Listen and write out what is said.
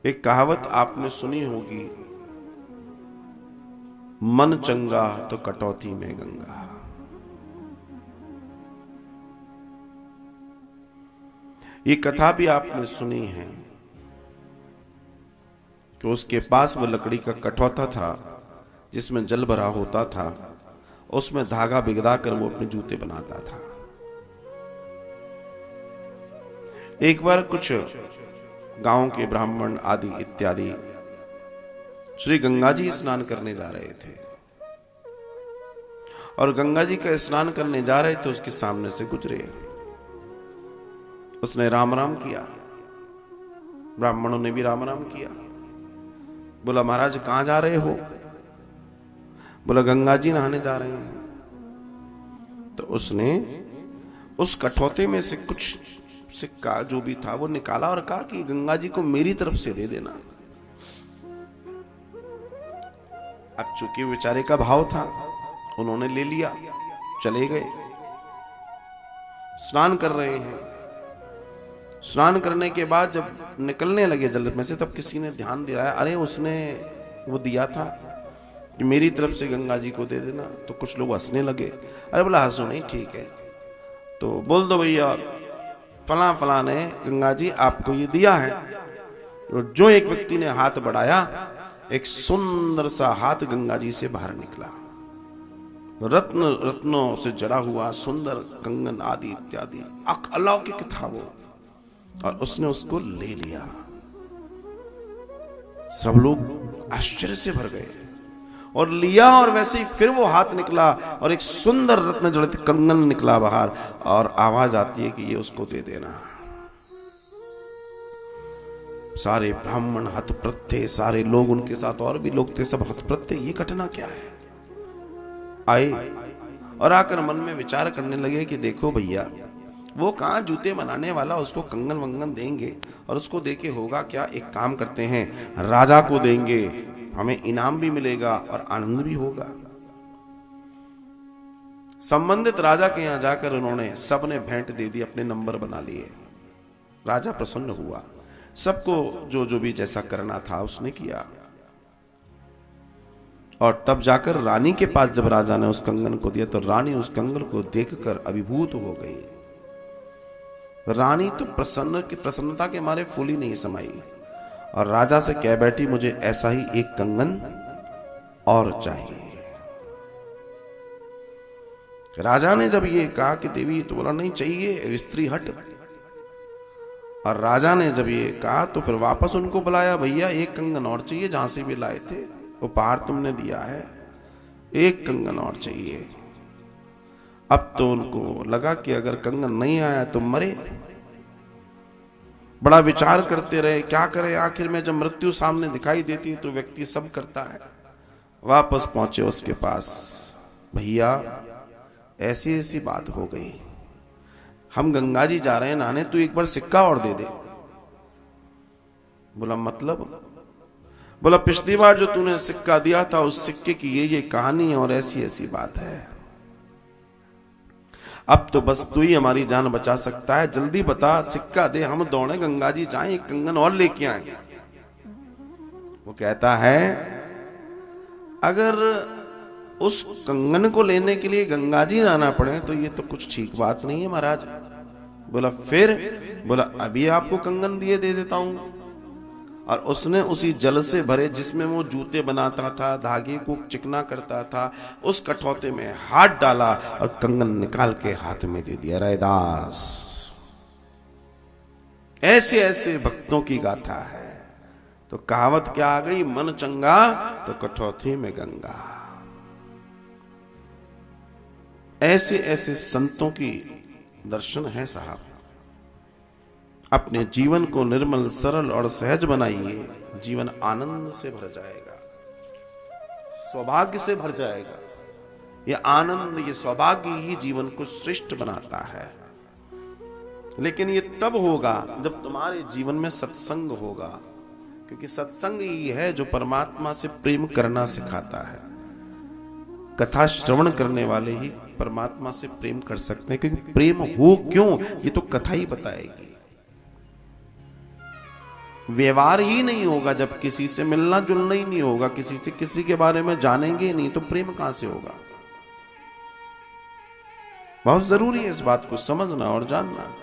एक कहावत आपने सुनी होगी, मन चंगा तो कटौती में गंगा। ये कथा भी आपने सुनी है कि उसके पास वो लकड़ी का कठौता था जिसमें जल भरा होता था, उसमें धागा बिगड़ा कर वो अपने जूते बनाता था। एक बार कुछ गांव के ब्राह्मण आदि इत्यादि श्री गंगा जी स्नान करने जा रहे थे और गंगा जी का स्नान करने जा रहे थे, उसके सामने से गुजरे। उसने राम राम किया, ब्राह्मणों ने भी राम राम किया। बोला, महाराज कहां जा रहे हो? बोला, गंगा जी नहाने जा रहे हैं। तो उसने उस कठौते में से कुछ सिक्का जो भी था वो निकाला और कहा कि गंगा जी को मेरी तरफ से दे देना। अब चूंकि बेचारे का भाव था, उन्होंने ले लिया, चले गए। स्नान कर रहे हैं। स्नान करने के बाद जब निकलने लगे जल में से, तब किसी ने ध्यान दिलाया, अरे उसने वो दिया था कि मेरी तरफ से गंगा जी को दे देना। तो कुछ लोग हंसने लगे। अरे बोला, हंसो नहीं, ठीक है, तो बोल दो भैया फला फला ने गंगा जी आपको ये दिया है। तो जो एक व्यक्ति ने हाथ बढ़ाया, एक सुंदर सा हाथ गंगा जी से बाहर निकला, रत्नों से जड़ा हुआ सुंदर कंगन आदि इत्यादि, अलौकिक था वो। और उसने उसको ले लिया। सब लोग आश्चर्य से भर गए और लिया, और वैसे ही फिर वो हाथ निकला और एक सुंदर रत्न जड़ित कंगन निकला बाहर, और आवाज आती है कि ये उसको दे देना। सारे ब्राह्मण हतप्रत थे, सारे लोग, उनके साथ और भी लोग थे, सब हतप्रत थे। ये घटना क्या है? आए और आकर मन में विचार करने लगे कि देखो भैया, वो कहां जूते बनाने वाला उसको कंगन वंगन देंगे, और उसको देके होगा क्या? एक काम करते हैं, राजा को देंगे, हमें इनाम भी मिलेगा और आनंद भी होगा। संबंधित राजा के यहां जाकर उन्होंने सबने भेंट दे दी, अपने नंबर बना लिए। राजा प्रसन्न हुआ, सबको जो जो भी जैसा करना था उसने किया। और तब जाकर रानी के पास जब राजा ने उस कंगन को दिया, तो रानी उस कंगन को देखकर अभिभूत हो गई। रानी तो प्रसन्नता के मारे फूली नहीं समाई, और राजा से कह बैठी, मुझे ऐसा ही एक कंगन और चाहिए। राजा ने जब ये कहा कि देवी, तो बोला नहीं चाहिए, स्त्री हट। और राजा ने जब ये कहा तो फिर वापस उनको बुलाया, भैया एक कंगन और चाहिए, जहां से भी लाए थे उपहार तुमने दिया है, एक कंगन और चाहिए। अब तो उनको लगा कि अगर कंगन नहीं आया तो मरे। बड़ा विचार करते रहे, क्या करें। आखिर में जब मृत्यु सामने दिखाई देती है तो व्यक्ति सब करता है। वापस पहुंचे उसके पास, भैया ऐसी ऐसी बात हो गई, हम गंगा जी जा रहे हैं नहाने, तू एक बार सिक्का और दे दे। बोला, मतलब? बोला, पिछली बार जो तूने सिक्का दिया था, उस सिक्के की ये कहानी है और ऐसी ऐसी बात है। अब तो बस तू ही हमारी जान बचा सकता है, जल्दी बता, सिक्का दे, हम दौड़े गंगा जी जाएं, एक कंगन और लेके आए। वो कहता है, अगर उस कंगन को लेने के लिए गंगा जी जाना पड़े तो ये तो कुछ ठीक बात नहीं है महाराज। बोला, फिर? बोला, अभी आपको कंगन दे देता हूं। और उसने उसी जल से भरे जिसमें वो जूते बनाता था, धागे को चिकना करता था, उस कठौते में हाथ डाला और कंगन निकाल के हाथ में दे दिया। रैदास, ऐसे ऐसे भक्तों की गाथा है। तो कहावत क्या आ गई, मन चंगा तो कठौती में गंगा। ऐसे ऐसे संतों की दर्शन है साहब। अपने जीवन को निर्मल, सरल और सहज बनाइए, जीवन आनंद से भर जाएगा, सौभाग्य से भर जाएगा। यह आनंद, ये सौभाग्य ही जीवन को श्रेष्ठ बनाता है। लेकिन ये तब होगा जब तुम्हारे जीवन में सत्संग होगा, क्योंकि सत्संग ही है जो परमात्मा से प्रेम करना सिखाता है। कथा श्रवण करने वाले ही परमात्मा से प्रेम कर सकते हैं, क्योंकि प्रेम हो क्यों, ये तो कथा ही बताएगी। व्यवहार ही नहीं होगा, जब किसी से मिलना जुलना ही नहीं होगा, किसी से किसी के बारे में जानेंगे ही नहीं, तो प्रेम कहां से होगा। बहुत जरूरी है इस बात को समझना और जानना।